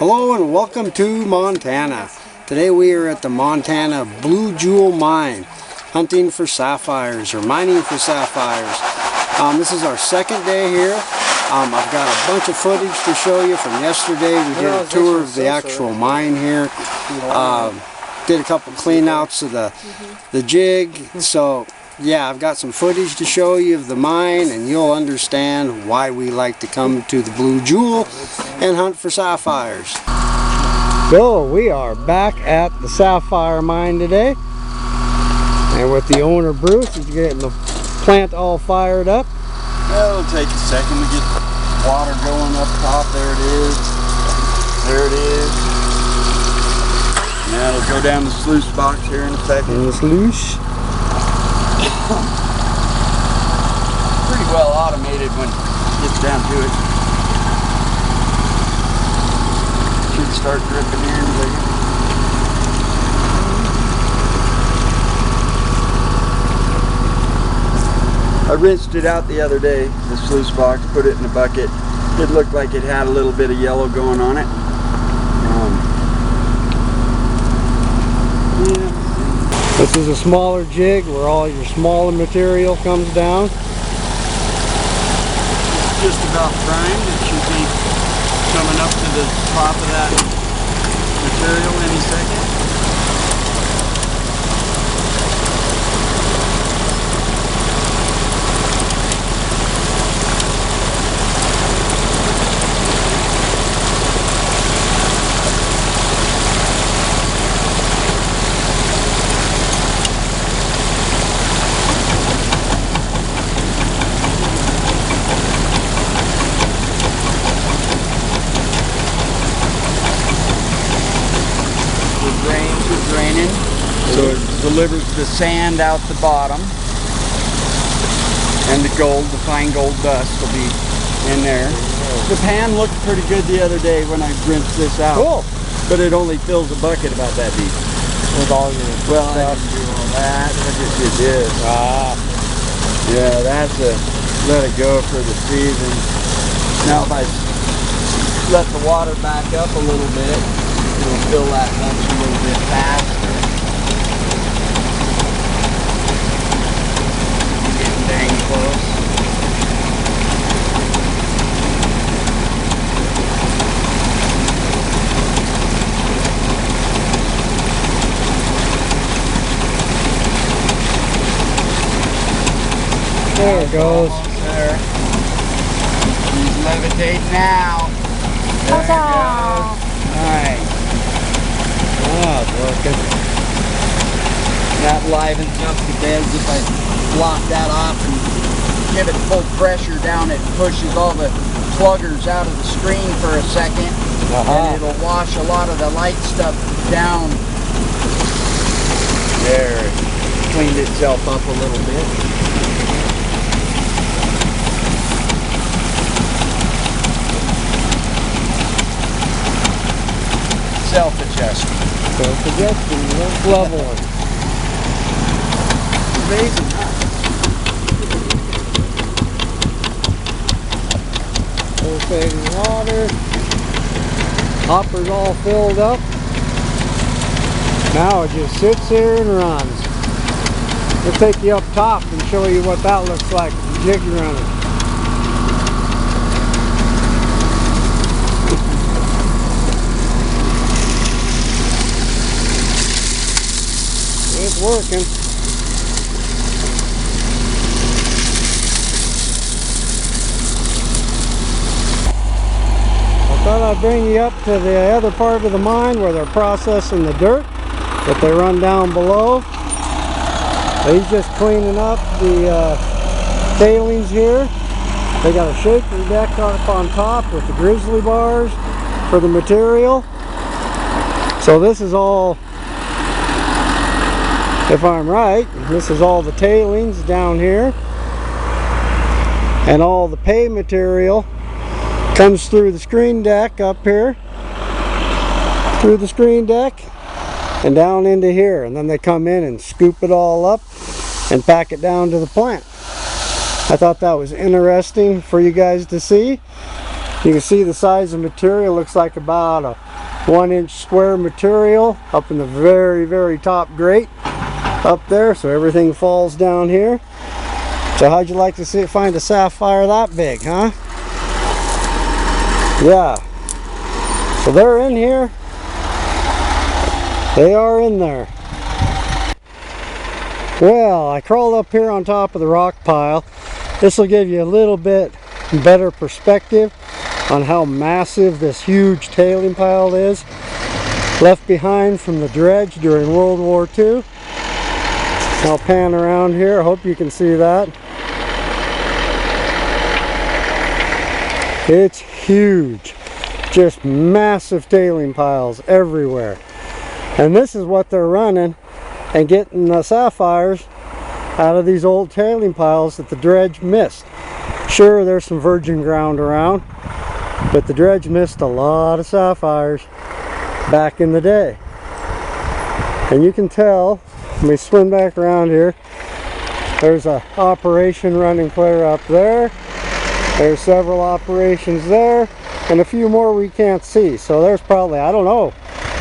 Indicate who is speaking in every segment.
Speaker 1: Hello and welcome to Montana. Today we are at the Montana Blue Jewel Mine, hunting for sapphires or mining for sapphires. This is our second day here. I've got a bunch of footage to show you from yesterday. We did a tour of the actual mine here. Did a couple clean outs of the jig. So yeah, I've got some footage to show you of the mine, and you'll understand why we like to come to the Blue Jewel and hunt for sapphires. So we are back at the Sapphire mine today, and with the owner Bruce. He's getting the plant all fired up.
Speaker 2: Well, it'll take a second to get water going up top. There it is. There it is. Now it'll go down the sluice box here in a second.
Speaker 1: In the sluice.
Speaker 2: Pretty well automated when it gets down to it. Should start dripping here in a second. I rinsed it out the other day, the sluice box, put it in a bucket. It looked like it had a little bit of yellow going on it.
Speaker 1: This is a smaller jig where all your smaller material comes down.
Speaker 2: It's just about primed. It should be coming up to the top of that material any second. Draining, so it delivers the sand out the bottom, and the gold, the fine gold dust will be in there. The pan looked pretty good the other day when I rinsed this out.
Speaker 1: Cool.
Speaker 2: But it only fills a bucket about that deep.
Speaker 1: With all your
Speaker 2: Well,
Speaker 1: stuff.
Speaker 2: I didn't do all that. I just did this. Yeah, that's a let it go for the season. Now if I let the water back up a little bit, it'll fill that bunch a little bit faster. Getting dang close.
Speaker 1: There it goes.
Speaker 2: There. He's levitating now. There it goes. Nice.
Speaker 1: Ah, it's working.
Speaker 2: That livens up the beds. If I block that off and give it full pressure down, it pushes all the pluggers out of the screen for a second, and it'll wash a lot of the light stuff down. There, it cleaned itself up a little bit. Self-adjusting.
Speaker 1: Self-adjusting, leveling.
Speaker 2: Amazing, huh?
Speaker 1: Pulsating water. Hopper's all filled up. Now it just sits here and runs. We'll take you up top and show you what that looks like with the jig running. It's working. I thought I'd bring you up to the other part of the mine where they're processing the dirt that they run down below. He's just cleaning up the tailings here. They got a shaker deck up on top with the grizzly bars for the material. So this is all, if I'm right, this is all the tailings down here, and all the pay material comes through the screen deck up here, through the screen deck and down into here, and then they come in and scoop it all up and pack it down to the plant. I thought that was interesting for you guys to see. You can see the size of material. Looks like about a 1-inch square material up in the very, very top grate up there, so everything falls down here. So how'd you like to see it find a sapphire that big, huh? Yeah. So they're in here. They are in there. Well, I crawled up here on top of the rock pile. This will give you a little bit better perspective on how massive this huge tailing pile is, left behind from the dredge during World War II. I'll pan around here. I hope you can see that. It's huge. Just massive tailing piles everywhere. And this is what they're running and getting the sapphires out of these old tailing piles that the dredge missed. Sure, there's some virgin ground around, but the dredge missed a lot of sapphires back in the day. And you can tell, when we swim back around here, there's an operation running clear up there. There's several operations there, and a few more we can't see. So there's probably, I don't know,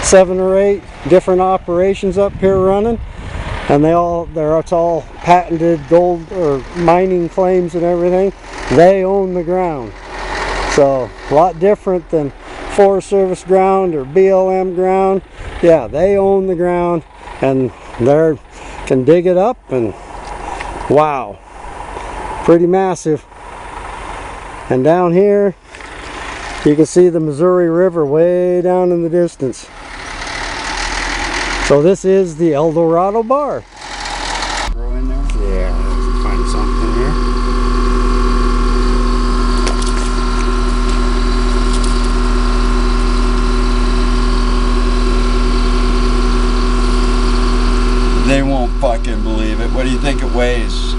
Speaker 1: 7 or 8 different operations up here running, and it's all patented gold or mining claims and everything. They own the ground. So a lot different than Forest Service ground or BLM ground. Yeah, they own the ground, and they can dig it up, and wow, pretty massive. And down here you can see the Missouri River way down in the distance. So this is the El Dorado Bar.
Speaker 2: Throw in there?
Speaker 1: Yeah, let's find something here.
Speaker 2: They won't fucking believe it. What do you think it weighs?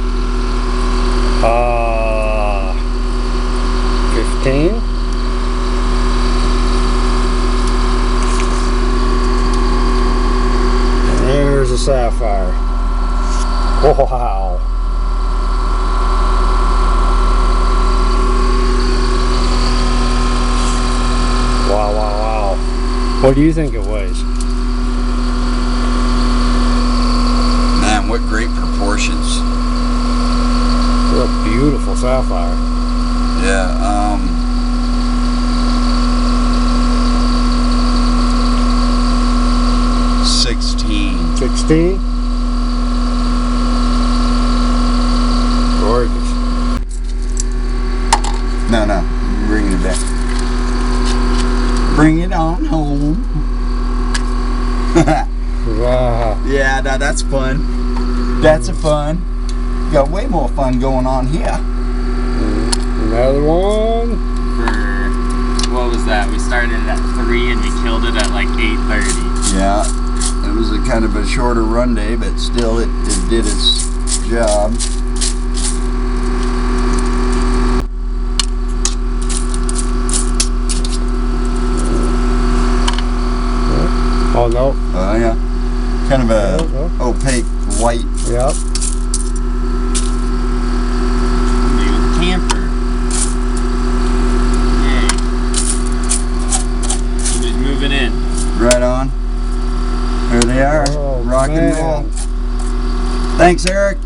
Speaker 1: 15? There's a sapphire. Wow. Wow, wow, wow. What do you think it weighs?
Speaker 2: Man, what great proportions.
Speaker 1: What a beautiful sapphire.
Speaker 2: Yeah, 16.
Speaker 1: 16? Gorgeous.
Speaker 2: No, I'm bringing it back. Bring it on home.
Speaker 1: Wow.
Speaker 2: Yeah, that's fun. That's a fun. Got way more fun going on here.
Speaker 1: Another one.
Speaker 3: What was that? We started at 3 and we killed it at like 8:30.
Speaker 2: Yeah, it was a kind of a shorter run day, but still it did its job.
Speaker 1: Oh no.
Speaker 2: Oh yeah, kind of a opaque white.
Speaker 1: Yep.
Speaker 3: Camper. Yay. Somebody's moving in.
Speaker 2: Right on. There they are.
Speaker 1: Oh,
Speaker 2: Rock and roll. Thanks, Eric.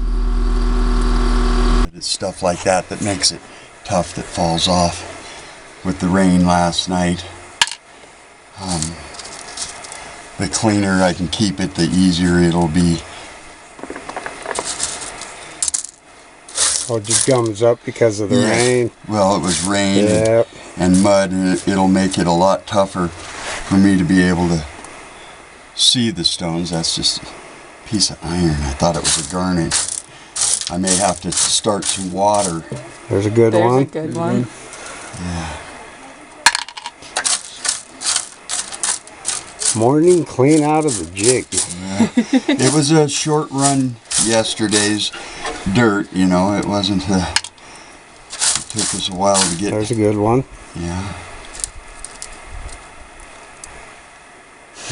Speaker 2: It's stuff like that that makes it tough, that falls off with the rain last night. The cleaner I can keep it, the easier it'll be.
Speaker 1: Oh, it just gums up because of the rain.
Speaker 2: Well, it was rain
Speaker 1: Yep.
Speaker 2: and mud, and it'll make it a lot tougher for me to be able to see the stones. That's just a piece of iron. I thought it was a garnet. I may have to start some water.
Speaker 1: There's a good one.
Speaker 4: There's a good one.
Speaker 2: Yeah.
Speaker 1: Morning clean out of the jig.
Speaker 2: Yeah. It was a short run yesterday's dirt, you know. It wasn't it took us a while to get.
Speaker 1: There's a good one.
Speaker 2: Yeah.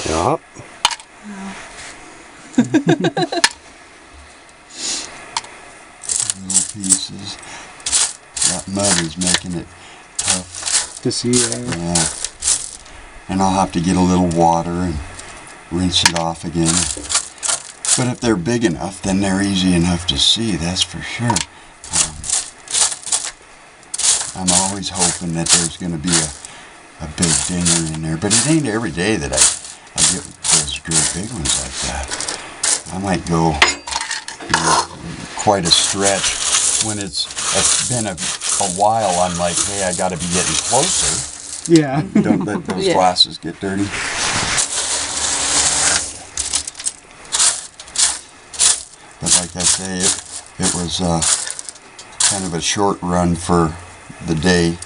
Speaker 1: Yep.
Speaker 2: Little pieces. That mud is making it tough.
Speaker 1: to see that.
Speaker 2: Yeah. And I'll have to get a little water and rinse it off again. But if they're big enough, then they're easy enough to see, that's for sure. I'm always hoping that there's going to be a big dinger in there, but it ain't every day that I get those great big ones like that. I might go quite a stretch when it's been a while. I'm like, hey, I got to be getting closer.
Speaker 1: Yeah.
Speaker 2: Don't let those glasses get dirty. But like I say, it was kind of a short run for the day.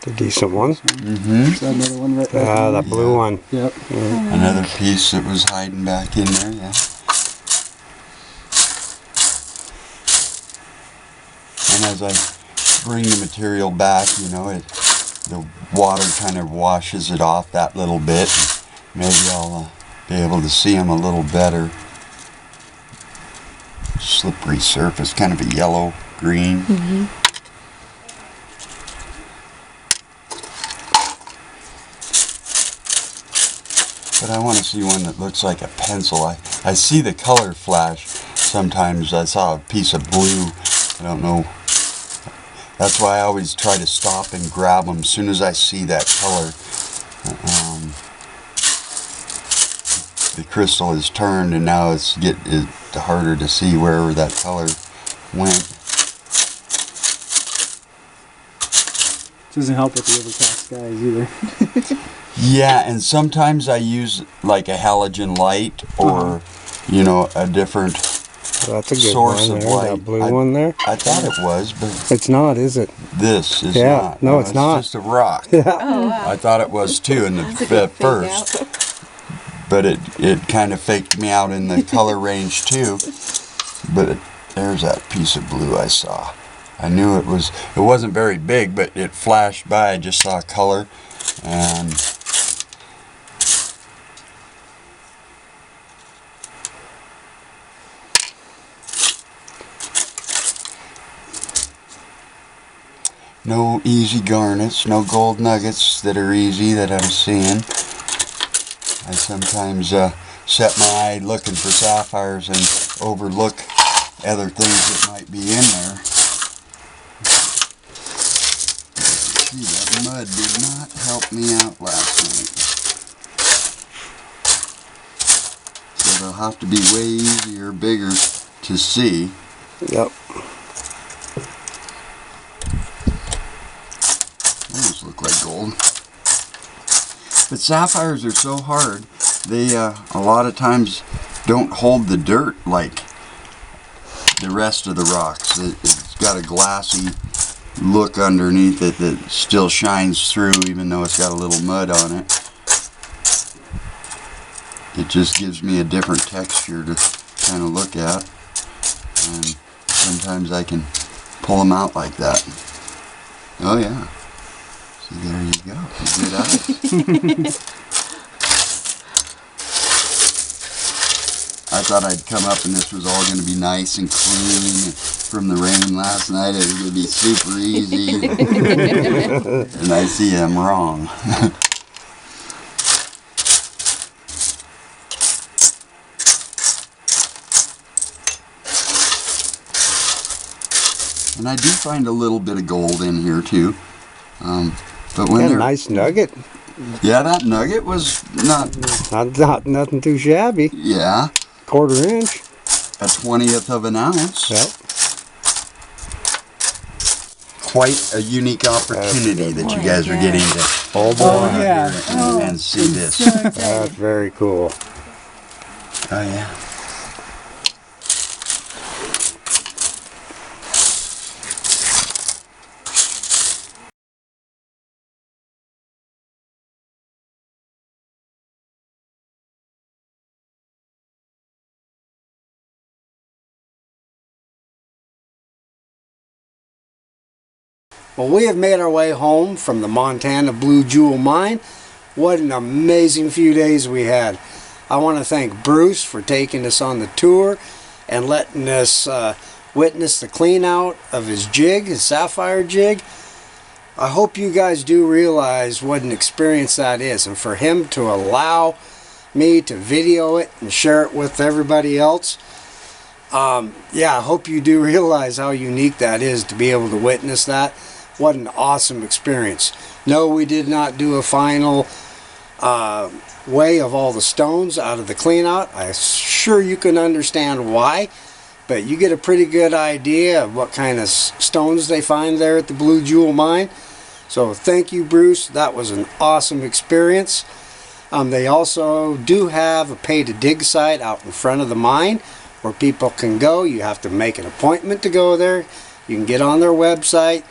Speaker 1: The decent one.
Speaker 2: Mm-hmm.
Speaker 1: Is that another one right there? The blue one. Yep. Yeah.
Speaker 2: Another piece that was hiding back in there, yeah. And as I bring the material back, you know, the water kind of washes it off that little bit. Maybe I'll be able to see them a little better. Slippery surface, kind of a yellow green.
Speaker 4: Mm-hmm.
Speaker 2: But I want to see one that looks like a pencil. I see the color flash sometimes. I saw a piece of blue. I don't know. That's why I always try to stop and grab them as soon as I see that color. The crystal is turned and now it's harder to see where that color went.
Speaker 1: Doesn't help with the overcast skies either.
Speaker 2: Yeah, and sometimes I use like a halogen light or, you know, a different
Speaker 1: That's a good
Speaker 2: source
Speaker 1: one
Speaker 2: of
Speaker 1: there,
Speaker 2: light.
Speaker 1: that blue one there.
Speaker 2: I thought it was, but
Speaker 1: It's not, is it?
Speaker 2: this is
Speaker 1: Yeah,
Speaker 2: not.
Speaker 1: no, it's not.
Speaker 2: It's just a rock.
Speaker 1: Yeah.
Speaker 4: Oh, wow.
Speaker 2: I thought it was too in
Speaker 4: That's a
Speaker 2: the
Speaker 4: good fake
Speaker 2: first,
Speaker 4: out.
Speaker 2: but it kind of faked me out in the color range too. But there's that piece of blue I saw. I knew it wasn't very big, but it flashed by. I just saw color, and no easy garnets, no gold nuggets that are easy that I'm seeing. I sometimes set my eye looking for sapphires and overlook other things that might be in there. See, that mud did not help me out last night. So they'll have to be way easier, bigger to see.
Speaker 1: Yep.
Speaker 2: Almost look like gold. But sapphires are so hard, they a lot of times don't hold the dirt like the rest of the rocks. It's got a glassy look underneath it that still shines through even though it's got a little mud on it. It just gives me a different texture to kind of look at, and sometimes I can pull them out like that. Oh yeah. See, there you go. Good eyes. I thought I'd come up and this was all going to be nice and clean. From the rain last night, it was going to be super easy. And I see I'm wrong. And I do find a little bit of gold in here too. But when
Speaker 1: Yeah,
Speaker 2: they're
Speaker 1: nice nugget.
Speaker 2: yeah, that nugget was not
Speaker 1: Nothing too shabby.
Speaker 2: yeah,
Speaker 1: 1/4 inch.
Speaker 2: a 1/20th of an ounce.
Speaker 1: Yep.
Speaker 2: Quite a unique opportunity that you guys are getting to
Speaker 1: Oh boy.
Speaker 2: come out here and see this.
Speaker 1: That's very cool.
Speaker 2: Oh yeah.
Speaker 1: Well, we have made our way home from the Montana Blue Jewel Mine. What an amazing few days we had. I want to thank Bruce for taking us on the tour and letting us witness the clean out of his jig, his Sapphire jig. I hope you guys do realize what an experience that is, and for him to allow me to video it and share it with everybody else. Yeah, I hope you do realize how unique that is to be able to witness that. What an awesome experience. No, we did not do a final weigh of all the stones out of the clean out. I'm sure you can understand why, but you get a pretty good idea of what kind of stones they find there at the Blue Jewel mine. So thank you, Bruce. That was an awesome experience. They also do have a pay to dig site out in front of the mine where people can go. You have to make an appointment to go there. You can get on their website.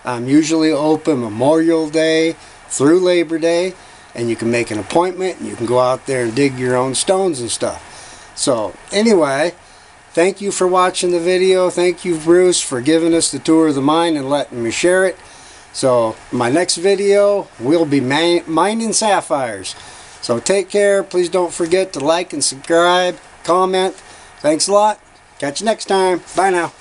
Speaker 1: Usually open Memorial Day through Labor Day, and you can make an appointment and you can go out there and dig your own stones and stuff. So anyway, thank you for watching the video. Thank you, Bruce, for giving us the tour of the mine and letting me share it. So my next video, we'll be mining sapphires. So take care. Please don't forget to like and subscribe, comment. Thanks a lot. Catch you next time. Bye now.